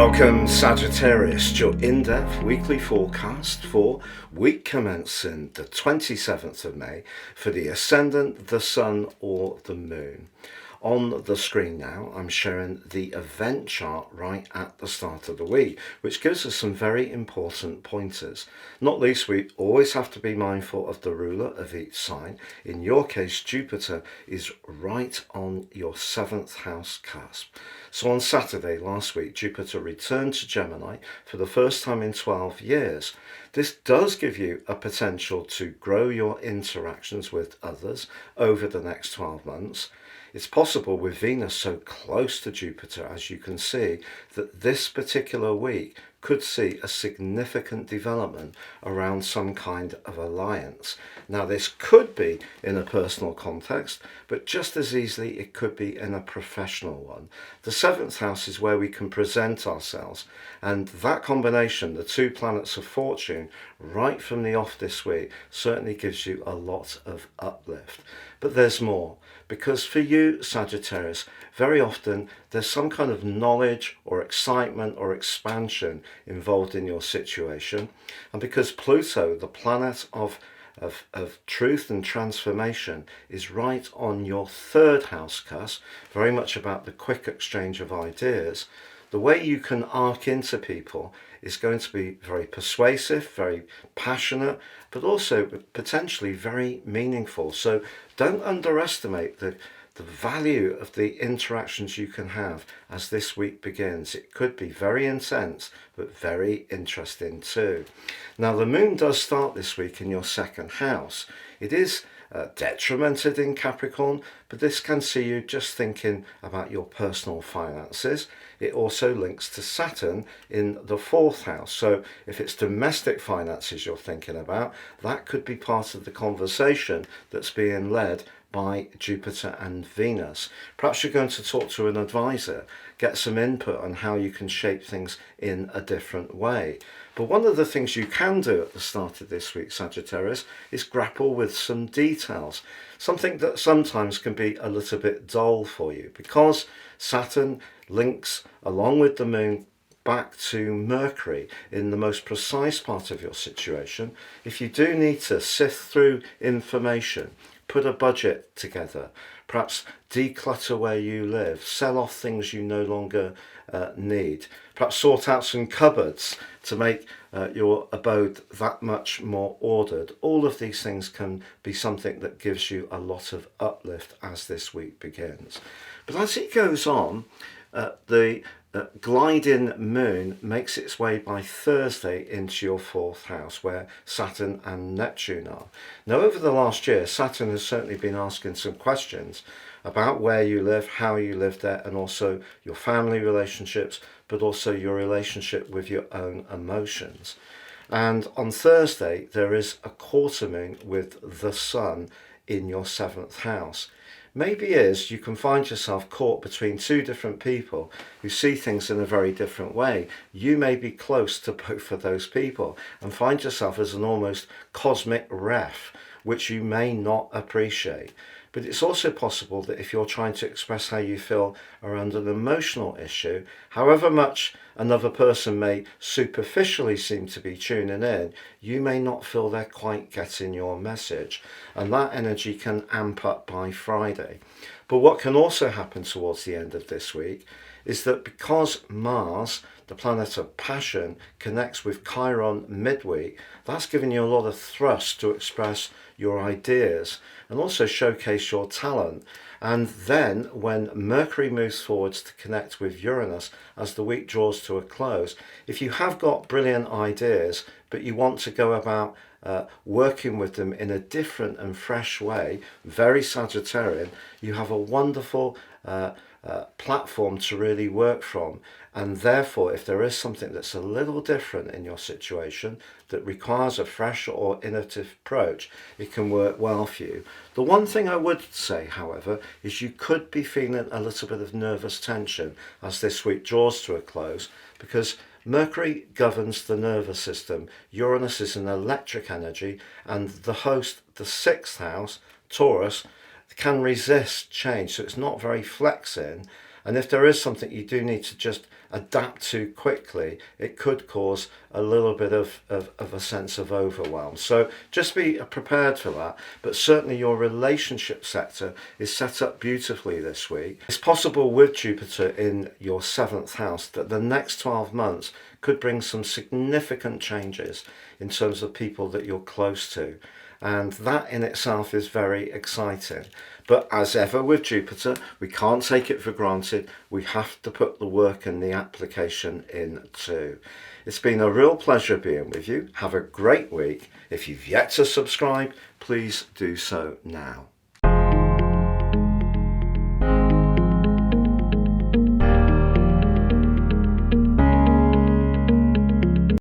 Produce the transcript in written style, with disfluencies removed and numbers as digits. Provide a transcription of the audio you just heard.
Welcome Sagittarius, your in-depth weekly forecast for week commencing the 27th of May for the Ascendant, the Sun or the Moon. On the screen now, I'm showing the event chart right at the start of the week, which gives us some very important pointers. Not least, we always have to be mindful of the ruler of each sign. In your case, Jupiter is right on your 7th house cusp. So on Saturday last week, Jupiter returned to Gemini for the first time in 12 years. This does give you a potential to grow your interactions with others over the next 12 months. It's possible with Venus so close to Jupiter, as you can see, that this particular week could see a significant development around some kind of alliance. Now, this could be in a personal context, but just as easily it could be in a professional one. The 7th house is where we can present ourselves, and that combination, the two planets of fortune, right from the off this week, certainly gives you a lot of uplift. But there's more, because for you, Sagittarius, very often there's some kind of knowledge or excitement or expansion involved in your situation. And because Pluto, the planet of truth and transformation, is right on your 3rd house cusp, very much about the quick exchange of ideas, the way you can arc into people is going to be very persuasive, very passionate, but also potentially very meaningful. So don't underestimate the value of the interactions you can have as this week begins. It could be very intense, but very interesting too. Now, the moon does start this week in your 2nd house. It is detrimented in Capricorn, but this can see you just thinking about your personal finances. It also links to Saturn in the 4th house. So if it's domestic finances you're thinking about, that could be part of the conversation that's being led by Jupiter and Venus. Perhaps you're going to talk to an advisor, get some input on how you can shape things in a different way. But one of the things you can do at the start of this week, Sagittarius, is grapple with some details, something that sometimes can be a little bit dull for you, because Saturn links along with the moon back to Mercury in the most precise part of your situation. If you do need to sift through information, put a budget together, perhaps declutter where you live, sell off things you no longer need, perhaps sort out some cupboards to make your abode that much more ordered. All of these things can be something that gives you a lot of uplift as this week begins. But as it goes on, the gliding moon makes its way by Thursday into your 4th house, where Saturn and Neptune are. Now, over the last year, Saturn has certainly been asking some questions about where you live, how you live there, and also your family relationships, but also your relationship with your own emotions. And on Thursday, there is a quarter moon with the Sun in your 7th house. Maybe you can find yourself caught between two different people who see things in a very different way. You may be close to both of those people and find yourself as an almost cosmic ref, which you may not appreciate. But it's also possible that if you're trying to express how you feel around an emotional issue, however much another person may superficially seem to be tuning in, you may not feel they're quite getting your message. And that energy can amp up by Friday. But what can also happen towards the end of this week is that because Mars, the planet of passion, connects with Chiron midweek, that's giving you a lot of thrust to express your ideas and also showcase your talent. And then when Mercury moves forwards to connect with Uranus as the week draws to a close, if you have got brilliant ideas but you want to go about working with them in a different and fresh way, very Sagittarian, you have a wonderful platform to really work from. And therefore, if there is something that's a little different in your situation that requires a fresh or innovative approach, it can work well for you. The one thing I would say, however, is you could be feeling a little bit of nervous tension as this week draws to a close, because Mercury governs the nervous system. Uranus is an electric energy, and the host, the 6th house, Taurus, can resist change. So it's not very flexing. And if there is something you do need to just adapt to quickly, it could cause a little bit of a sense of overwhelm. So just be prepared for that. But certainly your relationship sector is set up beautifully this week. It's possible with Jupiter in your 7th house that the next 12 months could bring some significant changes in terms of people that you're close to. And that in itself is very exciting. But as ever with Jupiter, we can't take it for granted. We have to put the work and the application in too. It's been a real pleasure being with you. Have a great week. If you've yet to subscribe, please do so now.